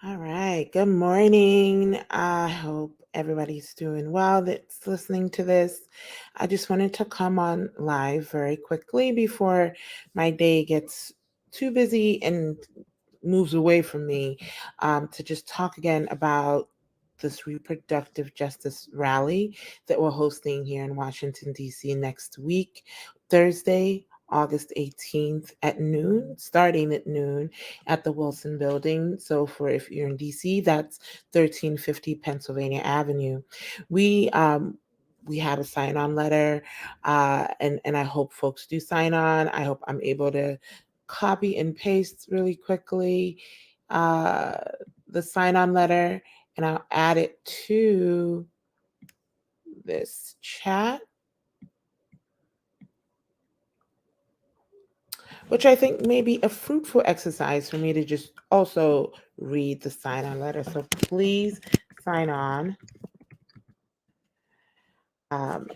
All right. Good morning. I hope everybody's doing well that's listening to this. I just wanted to come on live very quickly before my day gets too busy and moves away from me to just talk again about this reproductive justice rally that we're hosting here in Washington, D.C. next week, Thursday, August 18th at noon, starting at noon at the Wilson Building. So, for if you're in DC, that's 1350 Pennsylvania Avenue. We um, we have a sign-on letter, and I hope folks do sign on. I hope I'm able to copy and paste really quickly uh, the sign-on letter, and I'll add it to this chat, which I think may be a fruitful exercise for me to just also read the sign on letter. So please sign on. Um,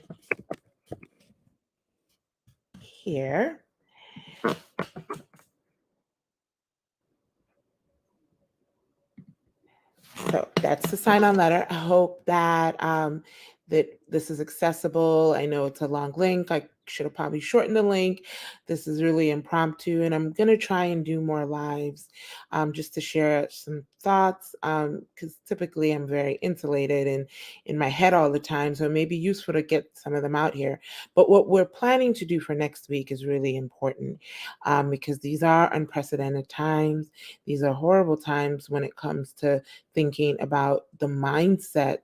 Here. So that's the sign-on letter. I hope that that this is accessible. I know it's a long link. I should have probably shortened the link. This is really impromptu, and I'm gonna try and do more lives, just to share some thoughts. Because typically I'm very insulated and in my head all the time, so it may be useful to get some of them out here. But what we're planning to do for next week is really important, because these are unprecedented times. These are horrible times when it comes to thinking about the mindsets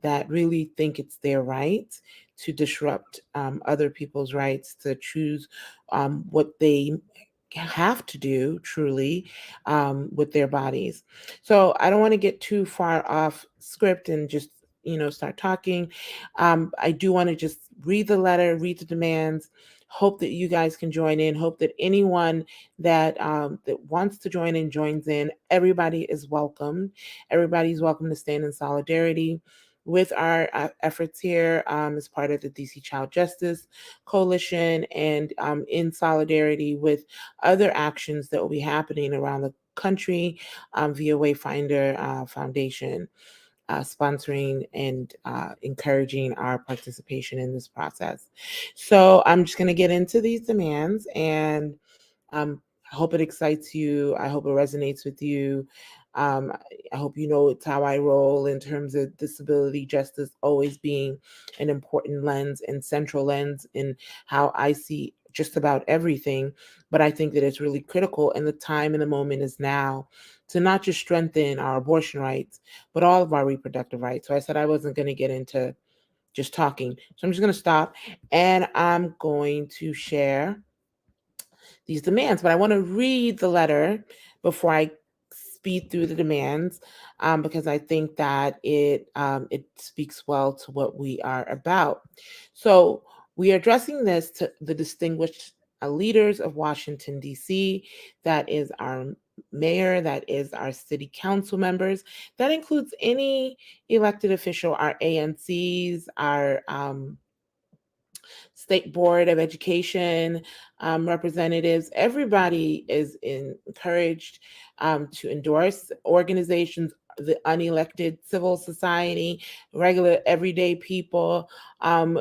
that really think it's their right to disrupt other people's rights to choose what they have to do truly with their bodies. So I don't want to get too far off script and just start talking. I do want to just read the letter, read the demands. Hope that you guys can join in. Hope that anyone that wants to join in joins in. Everybody is welcome. Everybody's welcome to stand in solidarity with our efforts here as part of the DC Child Justice Coalition, and in solidarity with other actions that will be happening around the country via Wayfinder Foundation, sponsoring and encouraging our participation in this process. So I'm just going to get into these demands, and I hope it excites you. I hope it resonates with you. Um, I hope you know it's how I roll in terms of disability justice always being an important lens and central lens in how I see just about everything. But I think that it's really critical, and the time and the moment is now to not just strengthen our abortion rights, but all of our reproductive rights. So I said I wasn't going to get into just talking. So I'm just going to stop, and I'm going to share these demands. But I want to read the letter before I speed through the demands, because I think that it speaks well to what we are about. So we are addressing this to the distinguished leaders of Washington D.C. That is our mayor, that is our city council members, that includes any elected official, our ANCs, our State Board of Education representatives. Everybody is encouraged to endorse organizations, the unelected civil society, regular everyday people.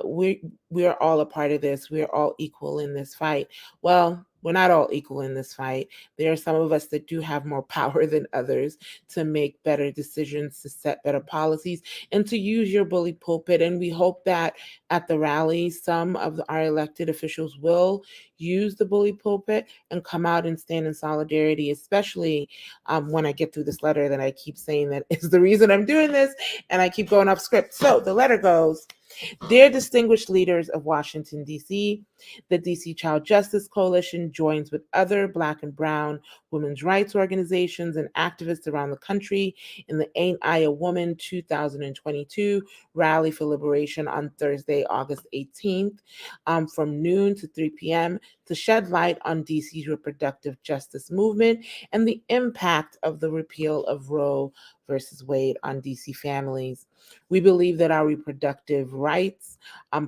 We are all a part of this. We are all equal in this fight. Well, we're not all equal in this fight. There are some of us that do have more power than others to make better decisions, to set better policies, and to use your bully pulpit. And we hope that at the rally, some of our elected officials will use the bully pulpit and come out and stand in solidarity, especially when I get through this letter that I keep saying that is the reason I'm doing this, and I keep going off script. So the letter goes, "Dear distinguished leaders of Washington, D.C., the D.C. Child Justice Coalition joins with other Black and Brown women's rights organizations and activists around the country in the Ain't I a Woman 2022 Rally for Liberation on Thursday, August 18th, from noon to 3 p.m. to shed light on D.C.'s reproductive justice movement and the impact of the repeal of Roe versus Wade on D.C. families. We believe that our reproductive rights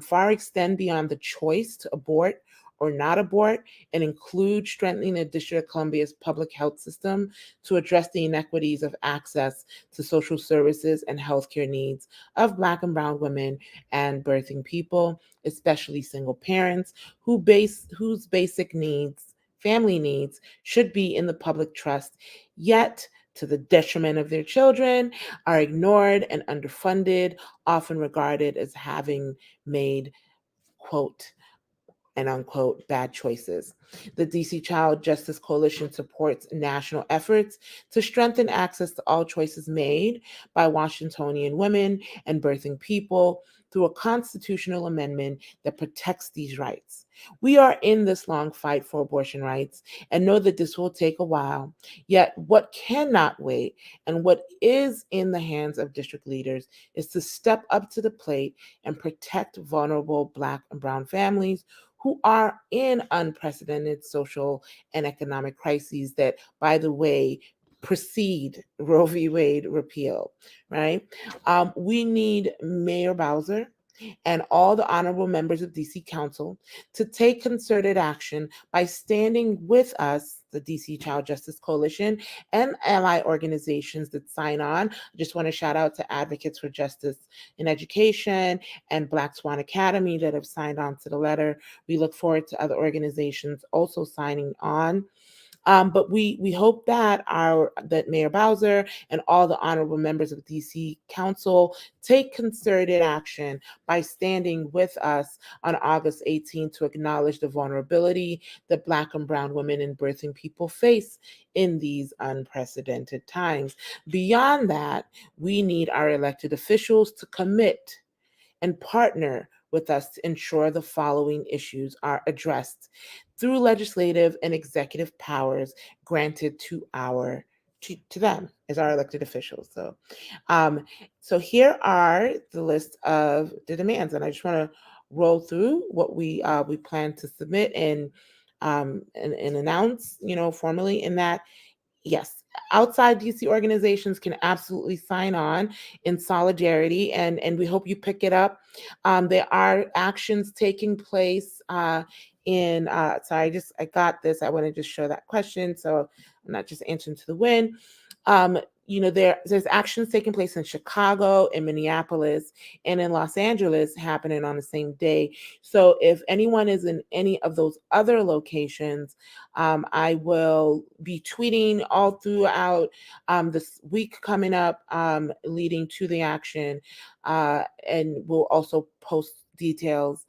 far extend beyond the choice to abort or not abort, and include strengthening the District of Columbia's public health system to address the inequities of access to social services and healthcare needs of Black and Brown women and birthing people, especially single parents whose basic needs, family needs, should be in the public trust, yet to the detriment of their children, are ignored and underfunded, often regarded as having made, quote, and unquote, bad choices. The DC Child Justice Coalition supports national efforts to strengthen access to all choices made by Washingtonian women and birthing people through a constitutional amendment that protects these rights. We are in this long fight for abortion rights and know that this will take a while. Yet, what cannot wait and what is in the hands of district leaders is to step up to the plate and protect vulnerable Black and Brown families who are in unprecedented social and economic crises that, by the way, precede Roe v. Wade repeal, right? We need Mayor Bowser and all the honorable members of DC Council to take concerted action by standing with us, the DC Child Justice Coalition, and ally organizations that sign on. I just want to shout out to Advocates for Justice in Education and Black Swan Academy that have signed on to the letter. We look forward to other organizations also signing on. But we hope that that Mayor Bowser and all the honorable members of DC Council take concerted action by standing with us on August 18th to acknowledge the vulnerability that Black and Brown women and birthing people face in these unprecedented times. Beyond that, we need our elected officials to commit and partner with us to ensure the following issues are addressed through legislative and executive powers granted to them as our elected officials. Um, so here are the list of the demands, and I just want to roll through what we plan to submit and announce, formally in that. Yes, outside DC organizations can absolutely sign on in solidarity, and we hope you pick it up. There are actions taking place in. I got this. I want to just show that question, so I'm not just answering to the wind. There's actions taking place in Chicago, in Minneapolis, and in Los Angeles happening on the same day. So if anyone is in any of those other locations, I will be tweeting all throughout this week coming up, leading to the action, and we'll also post details.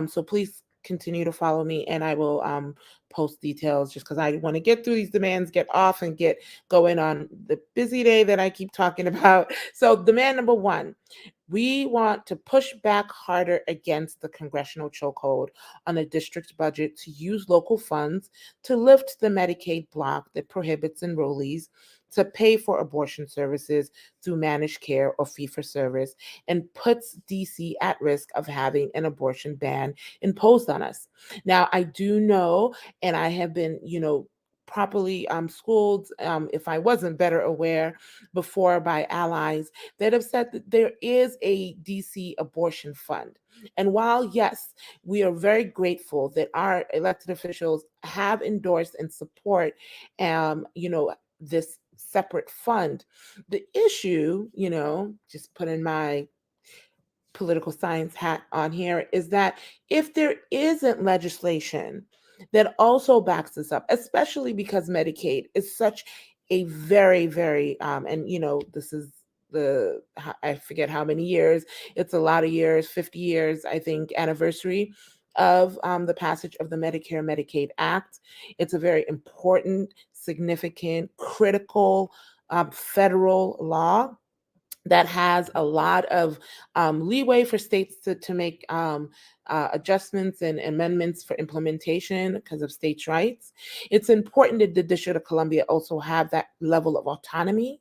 So please continue to follow me, and I will post details just because I want to get through these demands, get off, and get going on the busy day that I keep talking about. So, demand number one. We want to push back harder against the congressional chokehold on the district's budget to use local funds to lift the Medicaid block that prohibits enrollees to pay for abortion services through managed care or fee-for-service and puts DC at risk of having an abortion ban imposed on us. Now, I do know, and I have been, properly schooled, if I wasn't better aware before, by allies that have said that there is a DC abortion fund. And while, yes, we are very grateful that our elected officials have endorsed and support, this separate fund, the issue, just putting my political science hat on here, is that if there isn't legislation that also backs this up, especially because Medicaid is such a very, very, and this is I forget how many years, it's a lot of years, 50 years, I think, anniversary of the passage of the Medicare Medicaid Act. It's a very important, significant, critical federal law that has a lot of leeway for states to make adjustments and amendments for implementation because of states' rights. It's important that the District of Columbia also have that level of autonomy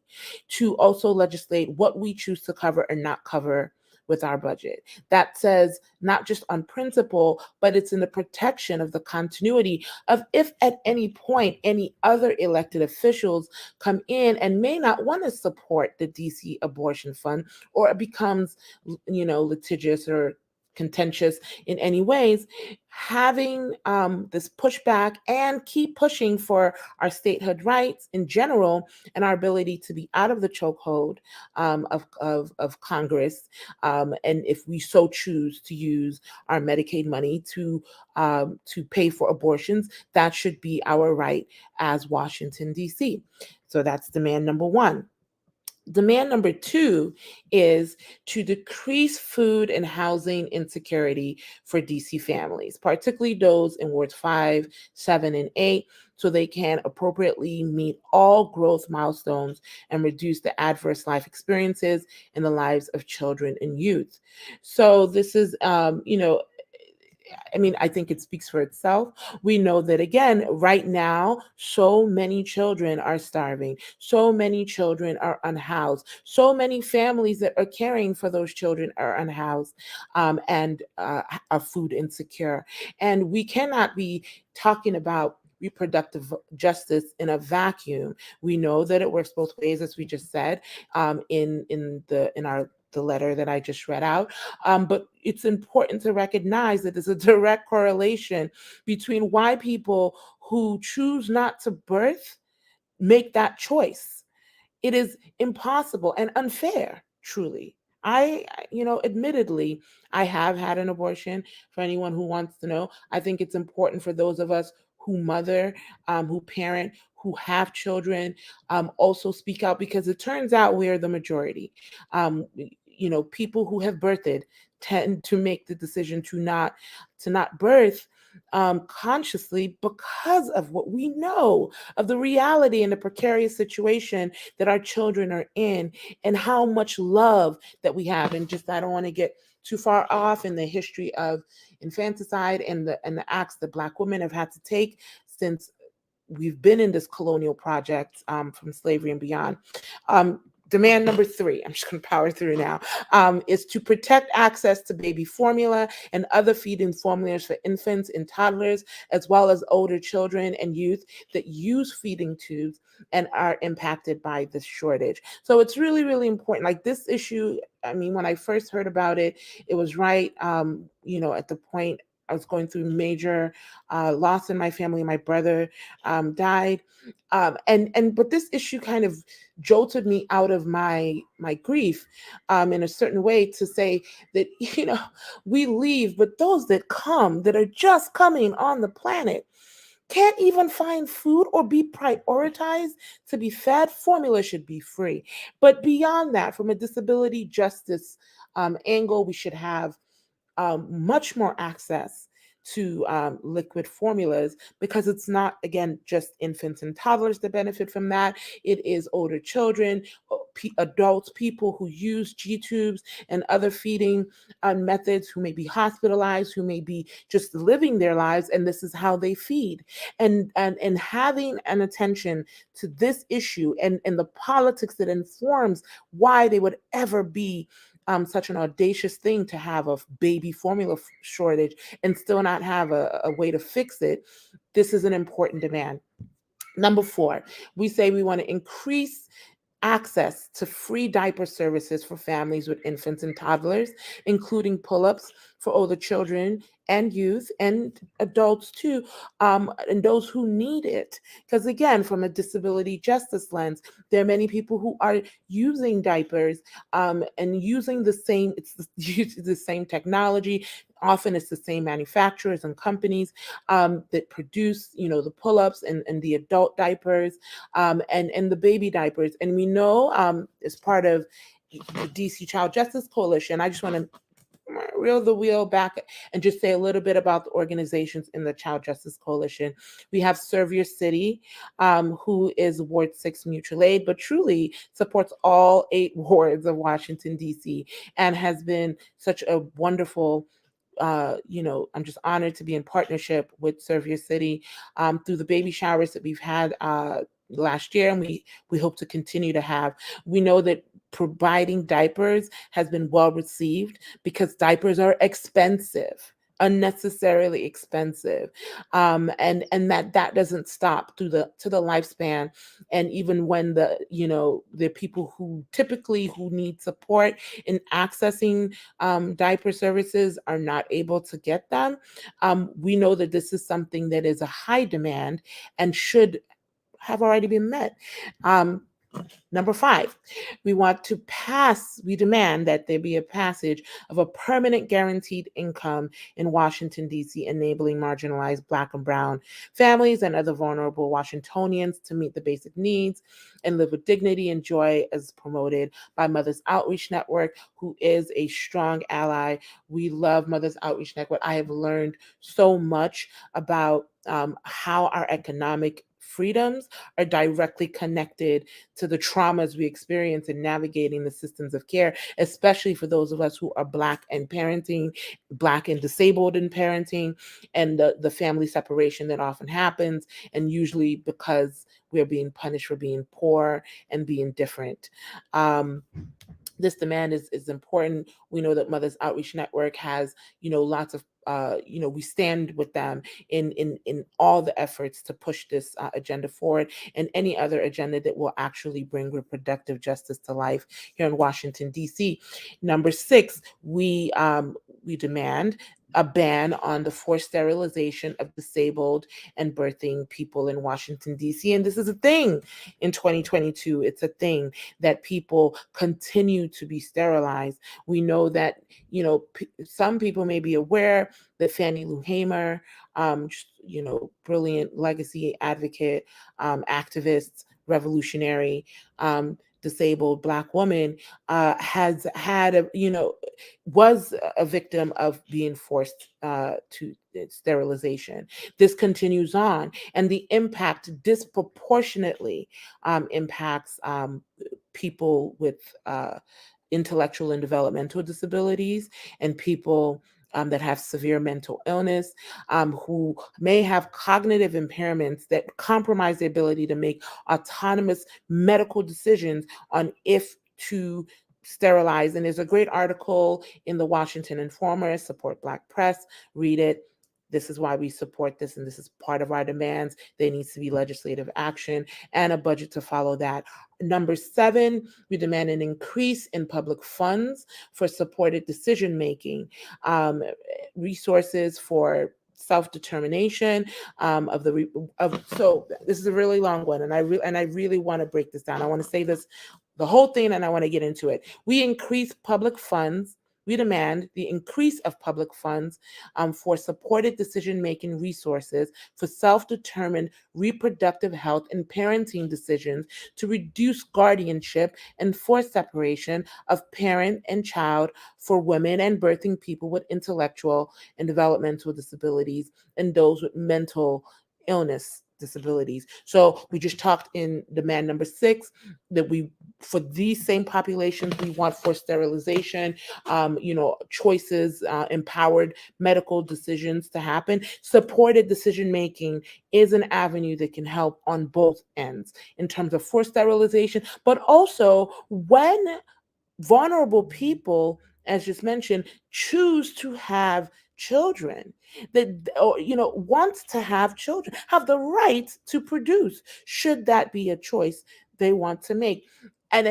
to also legislate what we choose to cover or not cover with our budget. That says not just on principle, but it's in the protection of the continuity of if at any point any other elected officials come in and may not want to support the DC abortion fund, or it becomes, litigious or contentious in any ways, having this pushback and keep pushing for our statehood rights in general and our ability to be out of the chokehold of Congress. And if we so choose to use our Medicaid money to pay for abortions, that should be our right as Washington, D.C. So that's demand number one. Demand number two is to decrease food and housing insecurity for DC families, particularly those in wards 5, 7, and 8, so they can appropriately meet all growth milestones and reduce the adverse life experiences in the lives of children and youth. So this is, I mean, I think it speaks for itself. We know that, again, right now, so many children are starving. So many children are unhoused. So many families that are caring for those children are unhoused and are food insecure. And we cannot be talking about reproductive justice in a vacuum. We know that it works both ways, as we just said, in the letter that I just read out. But it's important to recognize that there's a direct correlation between why people who choose not to birth make that choice. It is impossible and unfair, truly. Admittedly, I have had an abortion. For anyone who wants to know, I think it's important for those of us who mother, who parent, who have children, also speak out, because it turns out we are the majority. People who have birthed tend to make the decision to not birth consciously, because of what we know of the reality and the precarious situation that our children are in, and how much love that we have. And just, I don't want to get too far off in the history of infanticide and the acts that Black women have had to take since we've been in this colonial project, from slavery and beyond. Demand number three, I'm just going to power through now, is to protect access to baby formula and other feeding formulas for infants and toddlers, as well as older children and youth that use feeding tubes and are impacted by this shortage. So it's really, really important. Like, this issue, I mean, when I first heard about it, it was right, at the point I was going through major loss in my family. My brother died, but this issue kind of jolted me out of my grief, in a certain way, to say that we leave, but those that come, that are just coming on the planet, can't even find food or be prioritized to be fed. Formula should be free. But beyond that, from a disability justice angle, we should have much more access to liquid formulas, because it's not, again, just infants and toddlers that benefit from that. It is older children, adults, people who use G tubes and other feeding methods, who may be hospitalized, who may be just living their lives, and this is how they feed. And having an attention to this issue, and the politics that informs why they would ever be such an audacious thing to have a baby formula shortage and still not have a way to fix it. This is an important demand. Number four, we say we want to increase access to free diaper services for families with infants and toddlers, including pull-ups for older children and youth and adults too, and those who need it. Because, again, from a disability justice lens, there are many people who are using diapers, and using the same technology. Often it's the same manufacturers and companies that produce, the pull-ups and the adult diapers, and the baby diapers. And we know, as part of the DC Child Justice Coalition, I just want to reel the wheel back and just say a little bit about the organizations in the Child Justice Coalition. We have Serve Your City, who is Ward 6 mutual aid, but truly supports all 8 wards of Washington, D.C., and has been such a wonderful, I'm just honored to be in partnership with Serve Your City through the baby showers that we've had last year, and we hope to continue to have. We know that providing diapers has been well received, because diapers are expensive. unnecessarily expensive, and that doesn't stop through the to the lifespan. And even when the people who typically who need support in accessing diaper services are not able to get them, we know that this is something that is a high demand and should have already been met. Um, Number five, we demand that there be a passage of a permanent guaranteed income in Washington, D.C., enabling marginalized Black and Brown families and other vulnerable Washingtonians to meet the basic needs and live with dignity and joy, as promoted by Mothers Outreach Network, who is a strong ally. We love Mothers Outreach Network. I have learned so much about how our economic freedoms are directly connected to the traumas we experience in navigating the systems of care, especially for those of us who are Black and parenting, Black and disabled in parenting, and the family separation that often happens, and usually because we're being punished for being poor and being different. This demand is important. We know that Mothers Outreach Network has, lots of, we stand with them in all the efforts to push this agenda forward, and any other agenda that will actually bring reproductive justice to life here in Washington, D.C. Number six, we demand a ban on the forced sterilization of disabled and birthing people in Washington, D.C. And this is a thing in 2022. It's a thing that people continue to be sterilized. We know that, some people may be aware that Fannie Lou Hamer, brilliant legacy advocate, activist, revolutionary, disabled Black woman, has had was a victim of being forced to sterilization. This continues on, and the impact disproportionately impacts people with intellectual and developmental disabilities, and people that have severe mental illness, who may have cognitive impairments that compromise the ability to make autonomous medical decisions on if to sterilize. And there's a great article in the Washington Informer, Support Black Press, read it. This is why we support this, and this is part of our demands. There needs to be legislative action and a budget to follow that. Number seven, we demand an increase in public funds for supported decision making, resources for self-determination of the of so this is a really long one, and I really want to break this down. I want to say this the whole thing, and I want to get into it. We demand the increase of public funds for supported decision-making resources for self-determined reproductive health and parenting decisions to reduce guardianship and forced separation of parent and child for women and birthing people with intellectual and developmental disabilities and those with mental illness disabilities. So we just talked in demand number six that for these same populations, we want forced sterilization, choices, empowered medical decisions to happen. Supported decision making is an avenue that can help on both ends in terms of forced sterilization, but also when vulnerable people, as just mentioned, choose to have children, that or want to have children, have the right to produce, should that be a choice they want to make. And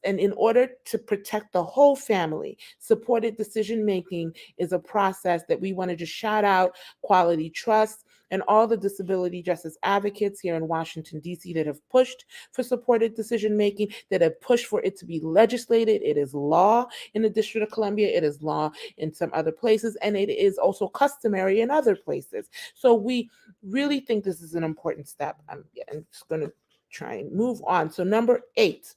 in order to protect the whole family, supported decision making is a process that we want to just shout out Quality Trust and all the disability justice advocates here in Washington, D.C. that have pushed for supported decision making, that have pushed for it to be legislated. It is law in the District of Columbia, it is law in some other places, and it is also customary in other places. So we really think this is an important step. I'm just going to try and move on. So number 8,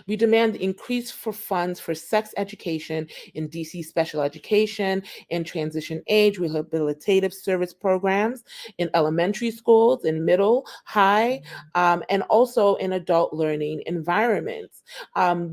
we demand the increase for funds for sex education in DC special education and transition age rehabilitative service programs in elementary schools, in middle, high, and also in adult learning environments.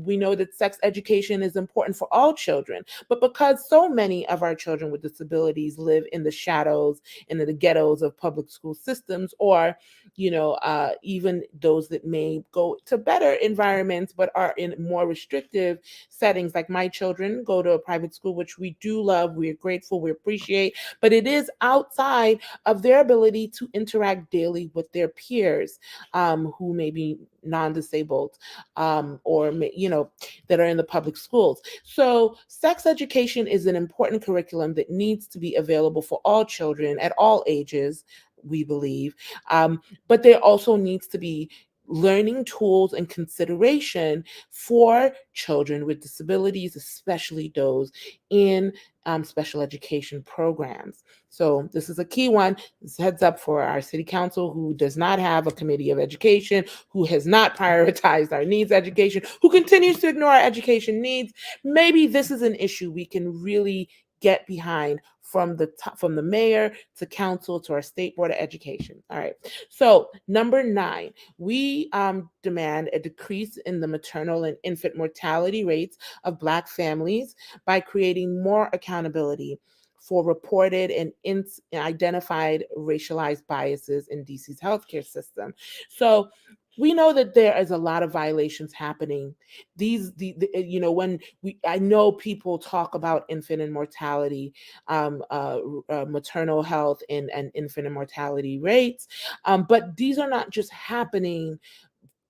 We know that sex education is important for all children, but because so many of our children with disabilities live in the shadows and in the ghettos of public school systems, or even those that may go to better environments environments, but are in more restrictive settings. Like my children go to a private school, which we do love, we're grateful, we appreciate, but it is outside of their ability to interact daily with their peers, who may be non-disabled, or that are in the public schools. So sex education is an important curriculum that needs to be available for all children at all ages, we believe. But there also needs to be learning tools and consideration for children with disabilities, especially those in special education programs. So this is a key one. This heads up for our city council, who does not have a committee of education, who has not prioritized our needs education, who continues to ignore our education needs. Maybe this is an issue we can really get behind, from the top, from the mayor to council to our state board of education. All right. So number 9, we demand a decrease in the maternal and infant mortality rates of Black families by creating more accountability for reported and identified racialized biases in DC's healthcare system. So we know that there is a lot of violations happening. When I know people talk about infant and mortality, maternal health, and infant and mortality rates, but these are not just happening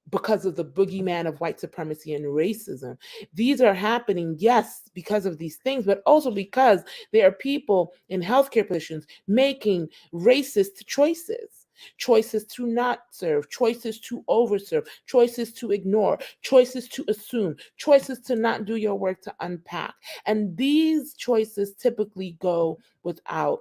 because of the boogeyman of white supremacy and racism. These are happening, yes, because of these things, but also because there are people in healthcare positions making racist choices. Choices to not serve, choices to overserve, choices to ignore, choices to assume, choices to not do your work to unpack. And these choices typically go without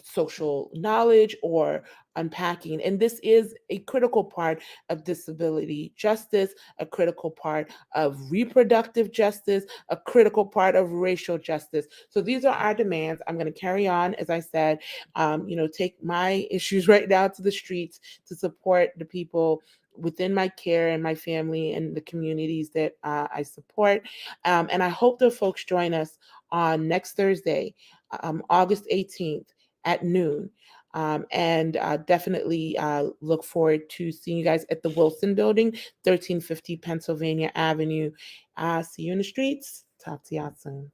social knowledge or unpacking. And this is a critical part of disability justice, a critical part of reproductive justice, a critical part of racial justice. So these are our demands. I'm going to carry on, as I said, take my issues right now to the streets to support the people within my care and my family and the communities that I support. And I hope the folks join us on next Thursday, August 18th at noon. And definitely look forward to seeing you guys at the Wilson Building, 1350 Pennsylvania Avenue. See you in the streets. Talk to y'all soon.